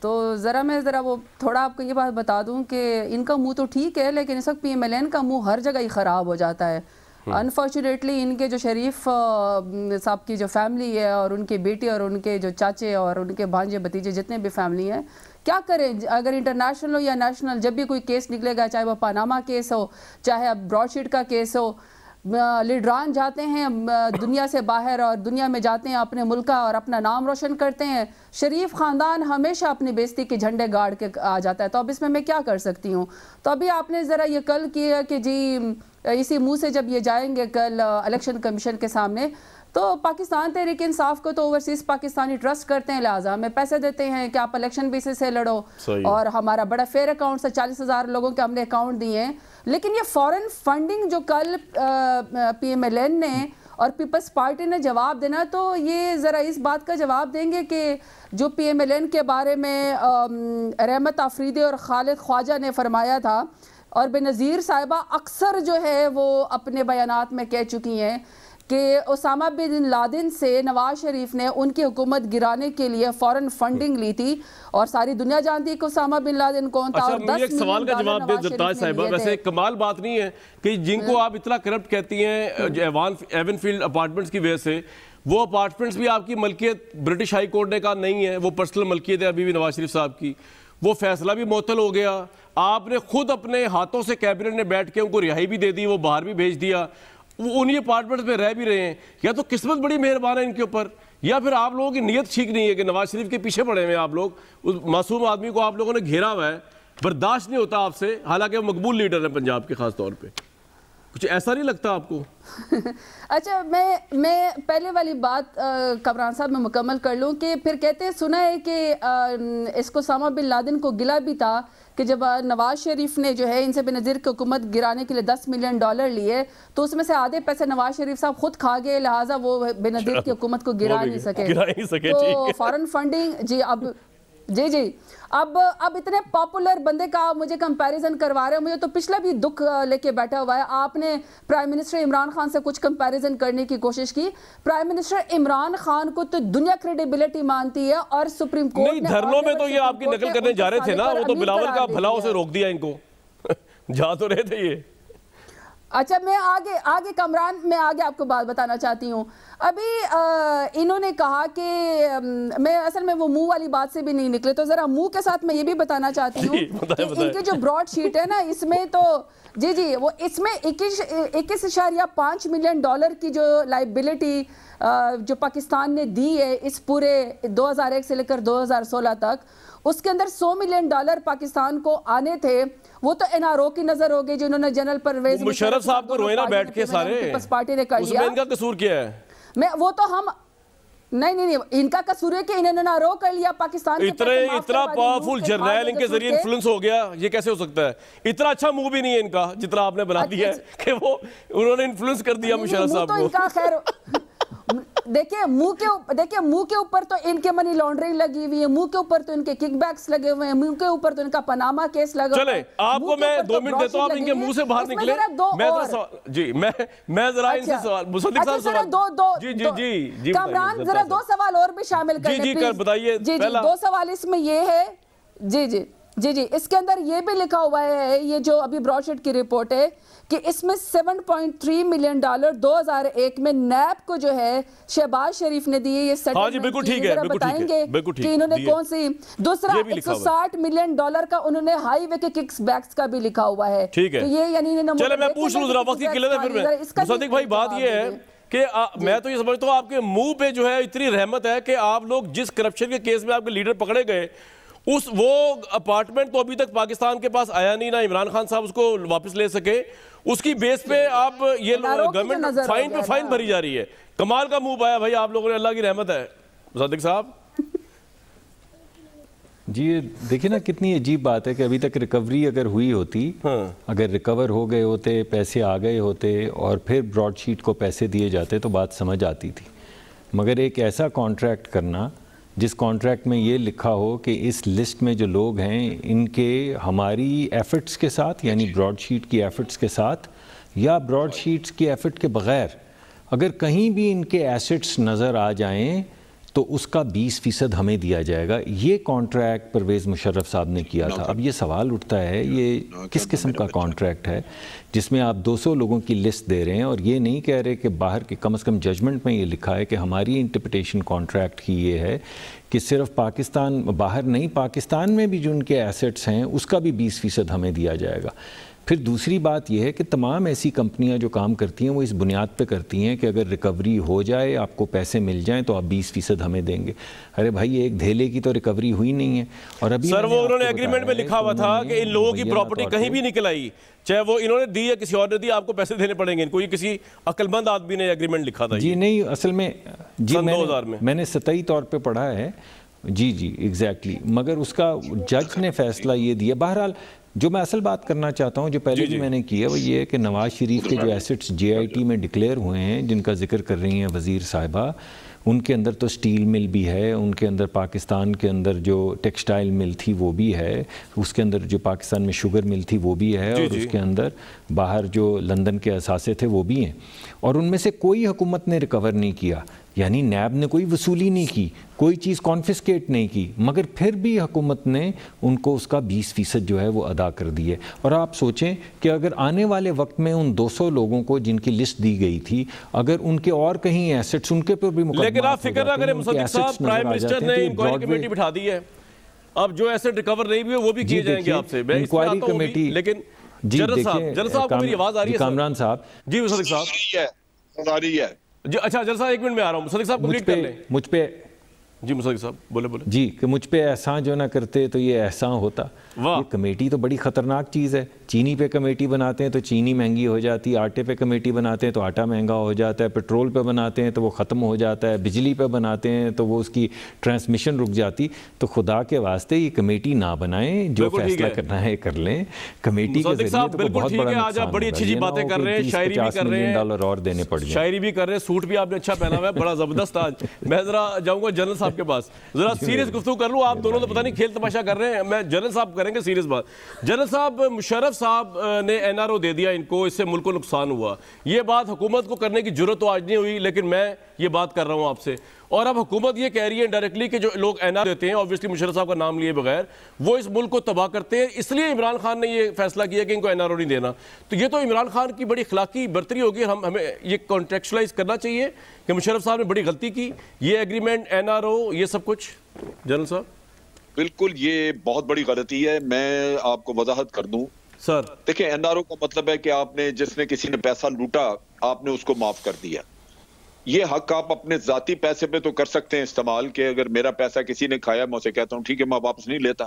Speaker 3: تو ذرا وہ تھوڑا آپ کو یہ بات بتا دوں کہ ان کا منہ تو ٹھیک ہے لیکن اس وقت پی ایم ایل این کا منہ ہر جگہ ہی خراب ہو جاتا ہے. انفارچونیٹلی ان کے جو شریف صاحب کی جو فیملی ہے اور ان کی بیٹی اور ان کے جو چاچے اور ان کے بھانجے بھتیجے جتنے بھی فیملی ہیں, کیا کریں اگر انٹرنیشنل ہو یا نیشنل, جب بھی کوئی کیس نکلے گا, چاہے وہ پاناما کیس ہو, چاہے اب براڈ شیٹ کا کیس ہو, لیڈران جاتے ہیں دنیا سے باہر اور دنیا میں جاتے ہیں اپنے ملک کا اور اپنا نام روشن کرتے ہیں. شریف خاندان ہمیشہ اپنی بیزتی کے جھنڈے گاڑ کے آ جاتا ہے. تو اب اس میں کیا کر سکتی ہوں. تو ابھی آپ نے ذرا یہ کل کیا کہ جی اسی منہ سے جب یہ جائیں گے کل الیکشن کمیشن کے سامنے, تو پاکستان تحریک انصاف کو تو اوورسیز پاکستانی ٹرسٹ کرتے ہیں, لہٰذا ہمیں پیسے دیتے ہیں کہ آپ الیکشن بیسس سے لڑو, اور ہمارا بڑا فیئر اکاؤنٹ سے 40,000 لوگوں کے ہم نے اکاؤنٹ دیے ہیں. لیکن یہ فورن فنڈنگ جو کل پی ایم ایل این نے اور پیپلز پارٹی نے جواب دینا, تو یہ ذرا اس بات کا جواب دیں گے کہ جو پی ایم ایل این کے بارے میں رحمت آفریدی اور خالد خواجہ نے فرمایا تھا, اور بنظیر صاحبہ اکثر جو ہے وہ اپنے بیانات میں کہہ چکی ہیں کہ اسامہ بن لادن سے نواز شریف نے ان کی حکومت گرانے کے لیے فورن فنڈنگ لی تھی, اور ساری دنیا جانتی ہے کہ اسامہ بن لادن کون تھا. اور 10
Speaker 1: ایک سوال کا جواب دے زرتاج صاحبہ, ویسے کمال بات نہیں ہے کہ جن کو آپ اتنا کرپٹ کہتی ہیں ایون فیلڈ اپارٹمنٹس کی وجہ سے, وہ اپارٹمنٹس بھی آپ کی ملکیت برٹش ہائی کورٹ نے کہا نہیں ہے, وہ پرسنل ملکیت ہے ابھی بھی نواز شریف صاحب کی. وہ فیصلہ بھی معطل ہو گیا, آپ نے خود اپنے ہاتھوں سے کیبنٹ نے بیٹھ کے ان کو رہائی بھی دے دی, وہ باہر بھی بھیج دیا, وہ انہی اپارٹمنٹس میں رہ بھی رہے ہیں. یا تو قسمت بڑی مہربان ہے ان کے اوپر, یا پھر آپ لوگوں کی نیت ٹھیک نہیں ہے کہ نواز شریف کے پیچھے پڑے ہوئے آپ لوگ. اس معصوم آدمی کو آپ لوگوں نے گھیرا ہوا ہے, برداشت نہیں ہوتا آپ سے, حالانکہ وہ مقبول لیڈر ہیں پنجاب کے خاص طور پہ. کچھ ایسا نہیں لگتا آپ کو؟
Speaker 3: اچھا میں پہلے والی بات کامران صاحب میں مکمل کر لوں کہ پھر کہتے ہیں سنا ہے کہ اس کو اسامہ بن لادن کو گلا بھی تھا کہ جب نواز شریف نے جو ہے ان سے بنظیر کی حکومت گرانے کے لیے $10 ملین لیے, تو اس میں سے آدھے پیسے نواز شریف صاحب خود کھا گئے, لہٰذا وہ بنظیر کی حکومت کو گرا نہیں سکے. تو فارن فنڈنگ جی اب اتنے پاپولر بندے کا آپ مجھے کمپیریزن کروا رہے ہیں, مجھے تو پچھلا بھی دکھ لے کے بیٹھا ہوا ہے. آپ نے پرائم منسٹر عمران خان سے کچھ کمپیریزن کرنے کی کوشش کی. پرائم منسٹر عمران خان کو تو دنیا کریڈیبلٹی مانتی ہے, اور سپریم کورٹ
Speaker 1: نہیں, دھرنوں میں تو یہ آپ کی نقل کرنے جا رہے تھے نا, وہ تو بلاول کا بھلاؤ سے روک دیا ان کو, جا تو رہے تھے یہ.
Speaker 3: اچھا میں آگے کامران میں آگے آپ کو بات بتانا چاہتی ہوں. ابھی انہوں نے کہا کہ میں اصل میں وہ منہ والی بات سے بھی نہیں نکلے, تو ذرا منہ کے ساتھ میں یہ بھی بتانا چاہتی ہوں کہ ان کے جو براڈ شیٹ ہے نا, اس میں تو جی وہ اس میں 21.5 ملین ڈالر کی جو لائبلٹی جو پاکستان نے دی ہے اس پورے 2001 سے لے کر 2016 تک, اس کے اندر $100 ملین پاکستان کو آنے تھے. وہ تو این آر او کی نظر ہو گئی جنہوں نے جنرل پرویز
Speaker 1: مشرف صاحب کو روئے نا بیٹھ کے سارے,
Speaker 3: پیپلز پارٹی نے کر
Speaker 1: اس
Speaker 3: لیا.
Speaker 1: میں ان کا قصور کیا ہے؟
Speaker 3: وہ تو ہم نہیں ان کا قصور ہے کہ انہوں نے رو کر لیا پاکستان کے
Speaker 1: اتنا پاورفل جرنیل ان کے ذریعے انفلوئنس ہو گیا, یہ کیسے ہو سکتا ہے؟ اتنا اچھا منہ بھی نہیں ہے ان کا جتنا آپ نے بنا دیا ہے کہ وہ انہوں نے انفلوئنس کر دیا مشرف صاحب کو.
Speaker 3: دیکھیں منہ کے اوپر تو ان کے منی لانڈرنگ لگی ہوئی ہے, منہ کے اوپر تو ان کے کک بیکس لگے ہوئے ہیں, منہ کے اوپر تو ان کا پناما کیس لگا.
Speaker 1: چلے آپ کو میں 2 منٹ دیتا ہوں, آپ ان کے منہ سے باہر نکلے. میں ذرا ان سے سوال مصدق صاحب سوال جی
Speaker 3: کامران ذرا 2 سوال اور بھی شامل کریں
Speaker 1: جی بتائیے.
Speaker 3: جی 2 سوال اس میں یہ ہے جی اس کے اندر یہ بھی لکھا ہوا ہے, یہ جو ابھی براڈ شیٹ کی رپورٹ ہے کہ اس میں $7.3 ملین 2001 میں نیب کو جو ہے شہباز شریف نے دیے. یہ سیٹلمنٹ بتائیں گے کہ انہوں نے کون سی. دوسرا $160 ملین کا انہوں نے ہائی وے کے ککس بیکس کا بھی لکھا ہوا ہے.
Speaker 1: ٹھیک ہے, چلے میں پوچھ لوں ذرا وقت کی قلت ہے. پھر میں مصدق بھائی بات یہ ہے کہ میں تو یہ سمجھتا ہوں آپ کے منہ پہ جو ہے اتنی رحمت ہے کہ آپ لوگ جس کرپشن کے کیس میں آپ کے لیڈر پکڑے گئے, وہ اپارٹمنٹ تو ابھی تک پاکستان کے پاس آیا نہیں, نہ عمران خان صاحب اس کو واپس لے سکے. اس کی بیس پہ آپ یہ گورنمنٹ فائن پہ فائن بھری جا رہی ہے. کمال کا منہ پایا بھائی آپ لوگوں نے, اللہ کی رحمت ہے. مصدق صاحب
Speaker 6: جی دیکھیں نا کتنی عجیب بات ہے کہ ابھی تک ریکوری اگر ہوئی ہوتی, اگر ریکور ہو گئے ہوتے, پیسے آ گئے ہوتے اور پھر براڈ شیٹ کو پیسے دیے جاتے تو بات سمجھ آتی تھی. مگر ایک ایسا کانٹریکٹ کرنا جس کانٹریکٹ میں یہ لکھا ہو کہ اس لسٹ میں جو لوگ ہیں ان کے ہماری ایفرٹس کے ساتھ, یعنی براڈ شیٹ کی ایفرٹس کے ساتھ یا براڈ شیٹس کی ایفرٹ کے بغیر اگر کہیں بھی ان کے ایسٹس نظر آ جائیں تو اس کا 20% ہمیں دیا جائے گا. یہ کانٹریکٹ پرویز مشرف صاحب نے کیا تھا. اب یہ سوال اٹھتا ہے یہ کس قسم کا کانٹریکٹ ہے جس میں آپ 200 لوگوں کی لسٹ دے رہے ہیں اور یہ نہیں کہہ رہے کہ باہر کے کم از کم ججمنٹ میں یہ لکھا ہے کہ ہماری انٹرپریٹیشن کانٹریکٹ کی یہ ہے کہ صرف پاکستان باہر نہیں, پاکستان میں بھی جو ان کے ایسٹس ہیں اس کا بھی 20% ہمیں دیا جائے گا. پھر دوسری بات یہ ہے کہ تمام ایسی کمپنیاں جو کام کرتی ہیں وہ اس بنیاد پہ کرتی ہیں کہ اگر ریکوری ہو جائے, آپ کو پیسے مل جائیں تو آپ 20% ہمیں دیں گے. ارے بھائی ایک دھیلے کی تو ریکوری ہوئی نہیں ہے. اور ابھی
Speaker 1: سر وہ انہوں نے ایگریمنٹ میں لکھا ہوا تھا کہ ان لوگوں کی پراپرٹی کہیں بھی نکل آئی, چاہے وہ انہوں نے دی یا کسی اور نے دی, آپ کو پیسے دینے پڑیں گے. کوئی کسی عقل مند آدمی نے ایگریمنٹ لکھا تھا.
Speaker 6: جی نہیں, اصل میں جی میں نے سطحی طور پہ پڑھا ہے. جی ایگزیکٹلی, مگر اس کا جج نے فیصلہ یہ دیا. بہرحال جو میں اصل بات کرنا چاہتا ہوں جو پہلے بھی میں نے کی ہے وہ یہ ہے کہ نواز شریف کے جو ایسٹس جے آئی ٹی میں ڈکلیئر ہوئے ہیں جن کا ذکر کر رہی ہیں وزیر صاحبہ, ان کے اندر تو سٹیل مل بھی ہے, ان کے اندر پاکستان کے اندر جو ٹیکسٹائل مل تھی وہ بھی ہے, اس کے اندر جو پاکستان میں شوگر مل تھی وہ بھی ہے, اور اس کے اندر باہر جو لندن کے اثاثے تھے وہ بھی ہیں, اور ان میں سے کوئی حکومت نے ریکور نہیں کیا. یعنی نیب نے کوئی وصولی نہیں کی, کوئی چیز کانفسکیٹ نہیں کی, مگر پھر بھی حکومت نے ان کو اس کا 20% جو ہے وہ ادا کر دی ہے. اور آپ سوچیں کہ اگر آنے والے وقت میں ان 200 لوگوں کو جن کی لسٹ دی گئی تھی اگر ان کے اور کہیں ایسٹس ان کے پر بھی مقدمات,
Speaker 1: لیکن آپ فکر نہ کریں مصدق صاحب, پرائم منسٹر نے انکوائری کمیٹی بٹھا دی ہے, اب جو ایسٹ ریکور نہیں ہوئے وہ بھی کیے جائیں گے آپ سے. میں اس میں آتا ہوں بھی, لیکن جنرل صاحب کو میری آواز آ رہی ہے.
Speaker 6: کامران صاحب
Speaker 1: جی مصدق صاحب
Speaker 7: آ رہی ہے.
Speaker 1: جی اچھا جلسہ 1 منٹ میں آ رہا ہوں. مصدق صاحب کمپلیٹ کر لیں.
Speaker 6: مجھ پہ
Speaker 1: جی مصدق صاحب بولے
Speaker 6: جی کہ مجھ پہ احسان جو نہ کرتے تو یہ احسان ہوتا. یہ کمیٹی تو بڑی خطرناک چیز ہے. چینی پہ کمیٹی بناتے ہیں تو چینی مہنگی ہو جاتی ہے, آٹے پہ کمیٹی بناتے ہیں تو آٹا مہنگا ہو جاتا ہے, پیٹرول پہ بناتے ہیں تو وہ ختم ہو جاتا ہے, بجلی پہ بناتے ہیں تو وہ اس کی ٹرانسمیشن رک جاتی. تو خدا کے واسطے یہ کمیٹی نہ بنائیں, جو فیصلہ کرنا ہے کر لیں. کمیٹی کے ذریعے تو بہت بڑا نقصان
Speaker 1: بڑی اچھی باتیں کر رہے ہیں, شاعری بھی کر رہے ہیں,
Speaker 6: $50 اور دینے پڑ جائیں,
Speaker 1: شاعری بھی کر رہے ہیں, سوٹ بھی آپ نے اچھا پہنا ہوا ہے, بڑا زبردست. آج میں ذرا جاؤں گا جنرل صاحب کے پاس, ذرا سیریس گفتگو کر لوں. آپ دونوں تو پتہ نہیں کھیل تماشا کر رہے ہیں, میں جنرل صاحب کریں گے سیریس بات. جنرل صاحب, مشرف صاحب نے این آر او دے دیا ان کو, اس سے ملک کو نقصان ہوا. یہ بات حکومت کو کرنے کی جرت تو آج نہیں ہوئی, لیکن میں یہ بات کر رہا ہوں آپ سے. اور اب حکومت یہ کہہ رہی ہے ڈائریکٹلی کہ جو لوگ این آر دیتے ہیں, obviously مشرف صاحب کا نام لیے بغیر, وہ اس ملک کو تباہ کرتے ہیں. اس لیے عمران خان نے یہ فیصلہ کیا کہ ان کو این آر او نہیں دینا. تو یہ تو عمران خان کی بڑی اخلاقی برتری ہوگی. ہمیں یہ کانٹیکسچلائز کرنا چاہیے کہ مشرف صاحب نے بڑی غلطی کی, یہ ایگریمنٹ, این آر او, یہ سب کچھ. جنرل صاحب
Speaker 7: بالکل یہ بہت بڑی غلطی ہے. میں آپ کو وضاحت کر دوں
Speaker 1: سر.
Speaker 7: دیکھیں این آر او کا مطلب ہے کہ آپ نے جس نے کسی نے پیسہ لوٹا آپ نے اس کو معاف کر دیا. یہ حق آپ اپنے ذاتی پیسے پہ تو کر سکتے ہیں استعمال, کہ اگر میرا پیسہ کسی نے کھایا میں اسے کہتا ہوں ٹھیک ہے میں واپس نہیں لیتا,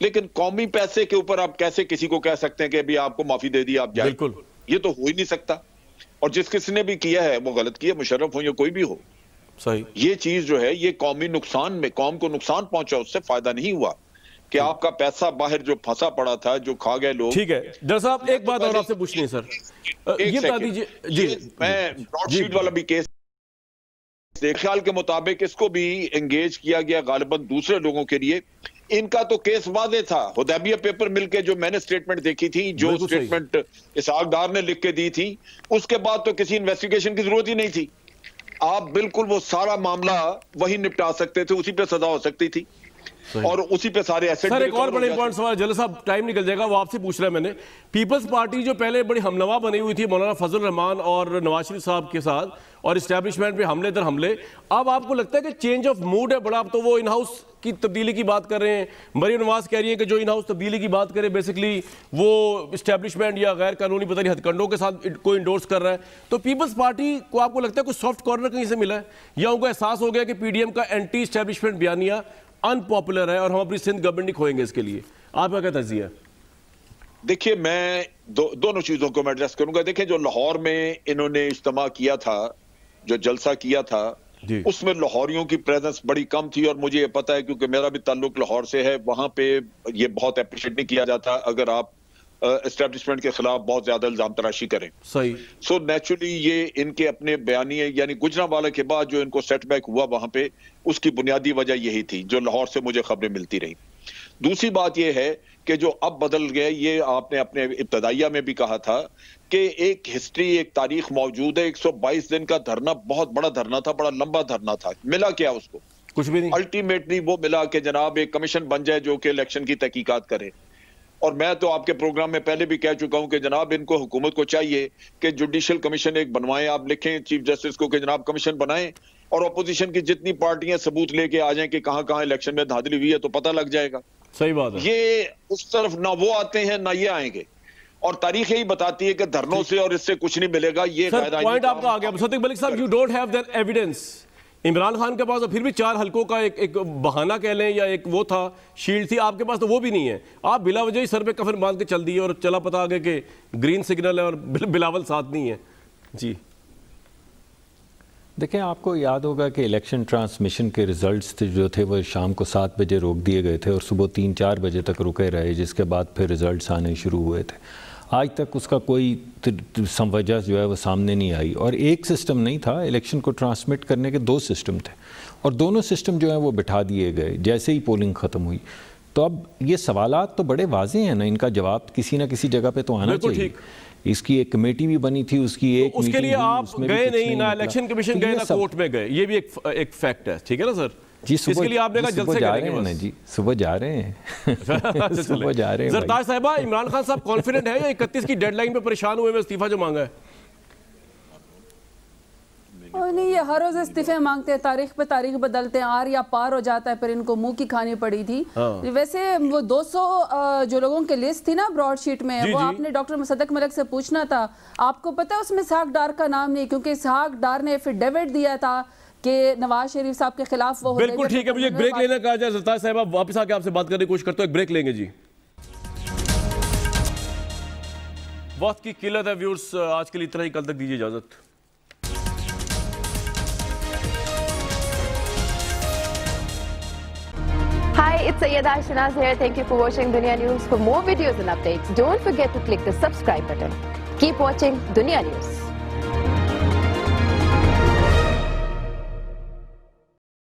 Speaker 7: لیکن قومی پیسے کے اوپر آپ کیسے کسی کو کہہ سکتے ہیں کہ ابھی آپ کو معافی دے دی آپ جائیں؟ یہ تو ہو ہی نہیں سکتا. اور جس کسی نے بھی کیا ہے وہ غلط کیا, مشرف ہو یا کوئی بھی ہو.
Speaker 1: صحیح.
Speaker 7: یہ چیز جو ہے یہ قومی نقصان میں, قوم کو نقصان پہنچا, اس سے فائدہ نہیں ہوا کہ آپ کا پیسہ باہر جو پھنسا پڑا تھا جو کھا گئے لوگ.
Speaker 1: ٹھیک ہے ڈاکٹر صاحب, ایک بات اور آپ سے پوچھنی ہے سر, یہ بتا دیجیے. جی
Speaker 7: میں براڈ شیٹ والا بھی کیس خیال کے مطابق اس کو بھی انگیج کیا گیا غالباً دوسرے لوگوں کے لیے. ان کا تو کیس واضح تھا. حدیبیہ پیپر مل کے جو میں نے سٹیٹمنٹ دیکھی تھی, جو سٹیٹمنٹ اسحاق ڈار نے لکھ کے دی تھی, اس کے بعد تو کسی انویسٹیگیشن کی ضرورت ہی نہیں تھی. آپ بالکل وہ سارا معاملہ وہی نپٹا سکتے تھے, اسی پہ سزا ہو سکتی تھی اور اسی پہ سارے ایسٹ.
Speaker 1: سر ایک اور بڑا امپورٹنٹ سوال, جلال صاحب ٹائم نکل جائے گا, وہ آپ سے پوچھ رہا ہے میں نے. پیپلز پارٹی جو پہلے بڑی ہمنوا بنی ہوئی تھی مولانا فضل الرحمان اور نواز شریف صاحب کے ساتھ, اور اسٹیبلشمنٹ پہ حملے در حملے, اب آپ کو لگتا ہے کہ چینج آف موڈ ہے بڑا؟ اب تو وہ ان ہاؤس کی تبدیلی کی بات کر رہے ہیں. مریم نواز کہہ رہی ہے کہ جو ان ہاؤس تبدیلی کی بات کرے بیسیکلی وہ اسٹیبلشمنٹ یا غیر قانونی پتہ نہیں ہتھ کنڈوں کے ساتھ کو انڈورس کر رہا ہے. تو پیپلز پارٹی کو آپ کو لگتا ہے کوئی سافٹ کارنر کہیں سے ملا ہے, یا ان کو احساس ہو گیا کہ پی ڈی ایم کا اینٹی اسٹیبلشمنٹ بیانیہ ان پاپولر ہے اور ہم اپنی سندھ گورنمنٹ نہیں کھوئیں گے اس کے لیے؟ آپ کا کیا تجزیہ ہے؟
Speaker 7: دیکھیے میں دونوں چیزوں کو میں ایڈریس کروں گا. دیکھیں جو لاہور میں انہوں نے اجتماع کیا تھا, جو جلسہ کیا تھا, اس میں لاہوریوں کی پریزنس بڑی کم تھی, اور مجھے یہ پتا ہے کیونکہ میرا بھی تعلق لاہور سے ہے. وہاں پہ یہ بہت اپریشیٹ نہیں کیا جاتا اگر آپ اسٹیبلشمنٹ کے خلاف بہت زیادہ الزام تراشی کریں.
Speaker 1: صحیح.
Speaker 7: سو نیچرلی یہ ان کے اپنے بیانیے, یعنی گجرانوالہ کے بعد جو ان کو سیٹ بیک ہوا وہاں پہ, اس کی بنیادی وجہ یہی تھی جو لاہور سے مجھے خبریں ملتی رہی. دوسری بات یہ ہے کہ جو اب بدل گئے، یہ آپ نے اپنے ابتدائیہ میں بھی کہا تھا کہ ایک ہسٹری، ایک تاریخ موجود ہے. 122 دن کا دھرنا بہت بڑا دھرنا تھا، بڑا لمبا دھرنا تھا. ملا کیا اس کو؟
Speaker 1: کچھ بھی نہیں.
Speaker 7: الٹیمیٹلی وہ ملا کہ جناب ایک کمیشن بن جائے جو کہ الیکشن کی تحقیقات کرے. اور میں تو آپ کے پروگرام میں پہلے بھی کہہ چکا ہوں کہ جناب ان کو، حکومت کو چاہیے کہ جوڈیشل کمیشن ایک بنوائیں. آپ لکھیں چیف جسٹس کو کہ جناب کمیشن بنائیں، اور اپوزیشن کی جتنی پارٹیاں ثبوت لے کے آ جائیں کہ کہاں کہاں الیکشن میں دھاندلی ہوئی ہے تو پتہ لگ جائے گا.
Speaker 1: صحیح بات ہے.
Speaker 7: یہ اس طرف نہ وہ آتے ہیں نہ یہ آئیں گے، اور تاریخ یہی بتاتی ہے کہ دھرنوں سے اور اس سے کچھ نہیں ملے گا. یہ
Speaker 1: سر پوائنٹ آپ کا آ گیا. صدیق ملک صاحب، you don't have that evidence. Imran Khan کے پاس پھر بھی 4 حلقوں کا ایک بہانہ کہہ لیں یا ایک وہ تھا، شیلڈ تھی. آپ کے پاس تو وہ بھی نہیں ہے. آپ بلا وجہ ہی سر پہ کفن باندھ کے چل دیے اور چلا پتا آگے کہ گرین سگنل ہے اور بلاول ساتھ نہیں ہے. جی
Speaker 6: دیکھیں، آپ کو یاد ہوگا کہ الیکشن ٹرانسمیشن کے ریزلٹس جو تھے وہ شام کو 7 بجے روک دیے گئے تھے اور صبح 3-4 بجے تک رکے رہے، جس کے بعد پھر ریزلٹس آنے شروع ہوئے تھے. آج تک اس کا کوئی وجہ جو ہے وہ سامنے نہیں آئی. اور ایک سسٹم نہیں تھا الیکشن کو ٹرانسمٹ کرنے کے، 2 سسٹم تھے، اور دونوں سسٹم جو ہیں وہ بٹھا دیے گئے جیسے ہی پولنگ ختم ہوئی. تو اب یہ سوالات تو بڑے واضح ہیں نا، ان کا جواب کسی نہ کسی جگہ پہ تو آنا چاہیے. اس کی ایک کمیٹی بھی بنی تھی، اس کی ایک
Speaker 1: اس کے لیے آپ گئے نہیں، نہ الیکشن کمیشن گئے نہ کورٹ میں گئے. یہ بھی ایک فیکٹ ہے. ٹھیک ہے نا سر؟
Speaker 6: جی
Speaker 1: اس کے لیے آپ نے کہا جلسے کریں گے.
Speaker 6: جی صبح جا رہے ہیں. صبح جا رہے ہیں.
Speaker 1: زرتاج صاحبہ، عمران خان صاحب کانفیڈنٹ ہے یا 31 کی ڈیڈ لائن پہ پریشان ہوئے میں استعفیٰ جو مانگا ہے؟
Speaker 3: نہیں، یہ ہر روز استعفے مانگتے ہیں، تاریخ پہ تاریخ بدلتے ہیں، آر یا پار ہو جاتا ہے، پھر ان کو منہ کی کھانی پڑی تھی. ویسے وہ 200 جو لوگوں کی لسٹ تھی نا براڈ شیٹ میں، وہ آپ نے ڈاکٹر صدیق ملک سے پوچھنا تھا. آپ کو پتہ ہے اس میں اسحاق ڈار کا نام نہیں، کیونکہ اسحاق ڈار نے ایفیڈیوٹ دیا تھا کہ نواز شریف صاحب کے خلاف وہ.
Speaker 1: بالکل ٹھیک ہے، مجھے ایک بریک لینے کا جائے. زرتاج صاحبہ واپس آ کے آپ سے بات کرنے کی کوشش کرتے ہو، ایک بریک لیں گے. جی وقت کی قلت ہے ویورز، آج کے لیے اتنا ہی. کل تک دیجیے اجازت.
Speaker 8: Hi, it's Sayyeda Shanaz here. Thank you for watching Dunia News. For more videos and updates, don't forget to click the subscribe button. Keep watching Dunia News.